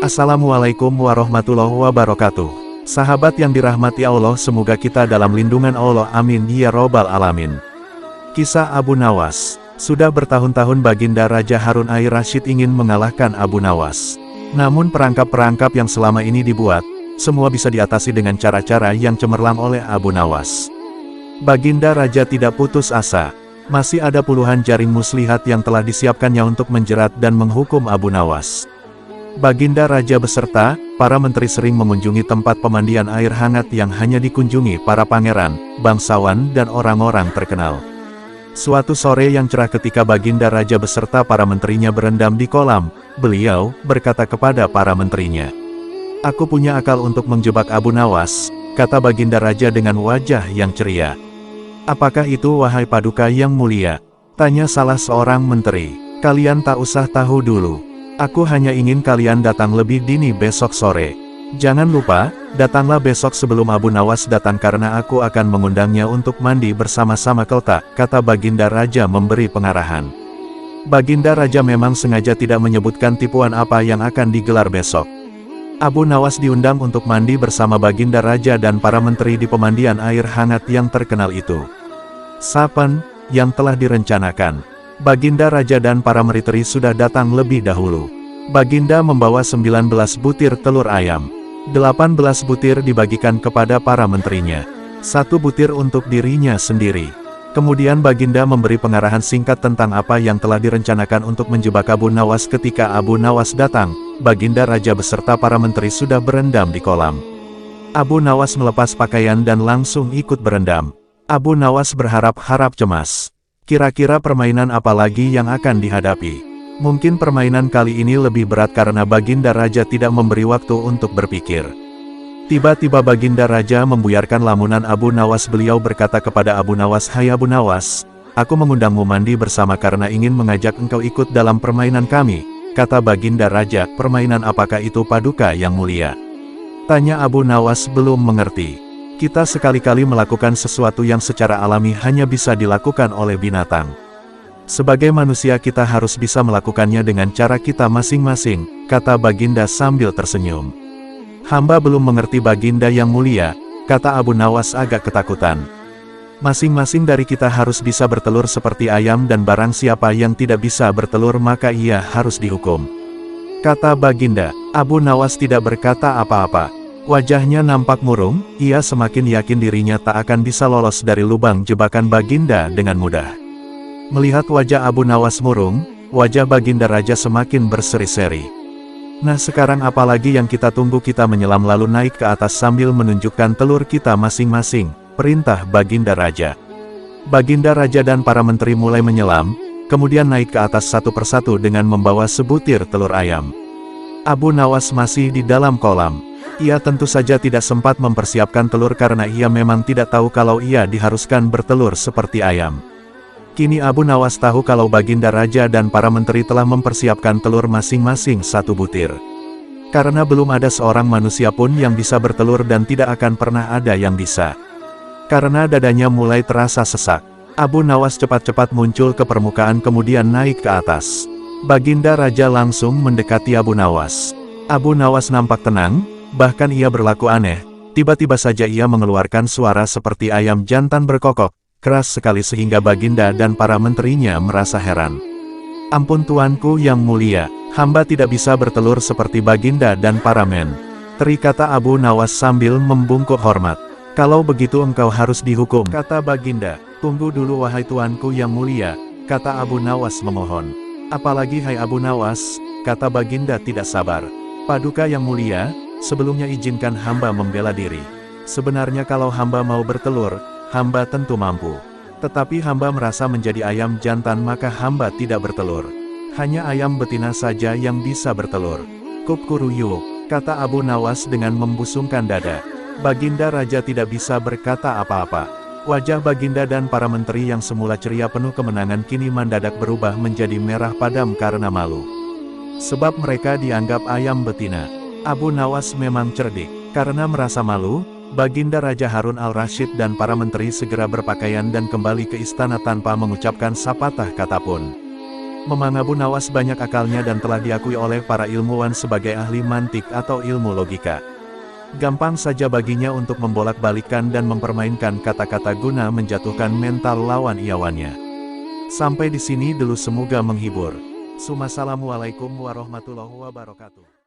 Assalamualaikum warahmatullahi wabarakatuh. Sahabat yang dirahmati Allah, semoga kita dalam lindungan Allah, amin ya robbal alamin. Kisah Abu Nawas. Sudah bertahun-tahun Baginda Raja Harun Ar-Rasyid ingin mengalahkan Abu Nawas. Namun perangkap-perangkap yang selama ini dibuat, semua bisa diatasi dengan cara-cara yang cemerlang oleh Abu Nawas. Baginda Raja tidak putus asa. Masih ada puluhan jaring muslihat yang telah disiapkannya untuk menjerat dan menghukum Abu Nawas. Baginda Raja beserta para menteri sering mengunjungi tempat pemandian air hangat yang hanya dikunjungi para pangeran, bangsawan dan orang-orang terkenal. Suatu sore yang cerah ketika Baginda Raja beserta para menterinya berendam di kolam, beliau berkata kepada para menterinya, "Aku punya akal untuk menjebak Abu Nawas," kata Baginda Raja dengan wajah yang ceria. "Apakah itu, wahai Paduka yang mulia?" tanya salah seorang menteri. "Kalian tak usah tahu dulu. Aku hanya ingin kalian datang lebih dini besok sore. Jangan lupa, datanglah besok sebelum Abu Nawas datang karena aku akan mengundangnya untuk mandi bersama-sama kelak," kata Baginda Raja memberi pengarahan. Baginda Raja memang sengaja tidak menyebutkan tipuan apa yang akan digelar besok. Abu Nawas diundang untuk mandi bersama Baginda Raja dan para menteri di pemandian air hangat yang terkenal itu. Sapan yang telah direncanakan. Baginda Raja dan para menteri sudah datang lebih dahulu. Baginda membawa 19 butir telur ayam. 18 butir dibagikan kepada para menterinya. 1 butir untuk dirinya sendiri. Kemudian Baginda memberi pengarahan singkat tentang apa yang telah direncanakan untuk menjebak Abu Nawas. Ketika Abu Nawas datang, Baginda Raja beserta para menteri sudah berendam di kolam. Abu Nawas melepas pakaian dan langsung ikut berendam. Abu Nawas berharap-harap cemas. Kira-kira permainan apa lagi yang akan dihadapi? Mungkin permainan kali ini lebih berat karena Baginda Raja tidak memberi waktu untuk berpikir. Tiba-tiba Baginda Raja membuyarkan lamunan Abu Nawas. Beliau berkata kepada Abu Nawas, "Hai Abu Nawas, aku mengundangmu mandi bersama karena ingin mengajak engkau ikut dalam permainan kami," kata Baginda Raja. "Permainan apakah itu, Paduka yang mulia?" tanya Abu Nawas belum mengerti. "Kita sekali-kali melakukan sesuatu yang secara alami hanya bisa dilakukan oleh binatang. Sebagai manusia kita harus bisa melakukannya dengan cara kita masing-masing," kata Baginda sambil tersenyum. "Hamba belum mengerti, Baginda yang mulia," kata Abu Nawas agak ketakutan. "Masing-masing dari kita harus bisa bertelur seperti ayam dan barang siapa yang tidak bisa bertelur maka ia harus dihukum," kata Baginda. Abu Nawas tidak berkata apa-apa. Wajahnya nampak murung, ia semakin yakin dirinya tak akan bisa lolos dari lubang jebakan Baginda dengan mudah. Melihat wajah Abu Nawas murung, wajah Baginda Raja semakin berseri-seri. "Nah sekarang apalagi yang kita tunggu, kita menyelam lalu naik ke atas sambil menunjukkan telur kita masing-masing," perintah Baginda Raja. Baginda Raja dan para menteri mulai menyelam, kemudian naik ke atas satu persatu dengan membawa sebutir telur ayam. Abu Nawas masih di dalam kolam. Ia tentu saja tidak sempat mempersiapkan telur karena ia memang tidak tahu kalau ia diharuskan bertelur seperti ayam. Kini Abu Nawas tahu kalau Baginda Raja dan para menteri telah mempersiapkan telur masing-masing 1 butir. Karena belum ada seorang manusia pun yang bisa bertelur dan tidak akan pernah ada yang bisa. Karena dadanya mulai terasa sesak, Abu Nawas cepat-cepat muncul ke permukaan kemudian naik ke atas. Baginda Raja langsung mendekati Abu Nawas. Abu Nawas nampak tenang. Bahkan ia berlaku aneh, tiba-tiba saja ia mengeluarkan suara seperti ayam jantan berkokok, keras sekali sehingga Baginda dan para menterinya merasa heran. "Ampun tuanku yang mulia, hamba tidak bisa bertelur seperti Baginda dan para menteri," kata Abu Nawas sambil membungkuk hormat. "Kalau begitu engkau harus dihukum," kata Baginda. "Tunggu dulu wahai tuanku yang mulia," kata Abu Nawas memohon. "Apalagi hai Abu Nawas," kata Baginda tidak sabar. "Paduka yang mulia, sebelumnya izinkan hamba membela diri. Sebenarnya kalau hamba mau bertelur, hamba tentu mampu. Tetapi hamba merasa menjadi ayam jantan maka hamba tidak bertelur. Hanya ayam betina saja yang bisa bertelur." "Kukuruyu," kata Abu Nawas dengan membusungkan dada. Baginda Raja tidak bisa berkata apa-apa. Wajah Baginda dan para menteri yang semula ceria penuh kemenangan kini mendadak berubah menjadi merah padam karena malu. Sebab mereka dianggap ayam betina. Abu Nawas memang cerdik. Karena merasa malu, Baginda Raja Harun Ar-Rasyid dan para menteri segera berpakaian dan kembali ke istana tanpa mengucapkan sepatah kata pun. Memang Abu Nawas banyak akalnya dan telah diakui oleh para ilmuwan sebagai ahli mantik atau ilmu logika. Gampang saja baginya untuk membolak-balikan dan mempermainkan kata-kata guna menjatuhkan mental lawan iawannya. Sampai di sini dulu, semoga menghibur. Assalamualaikum warahmatullahi wabarakatuh.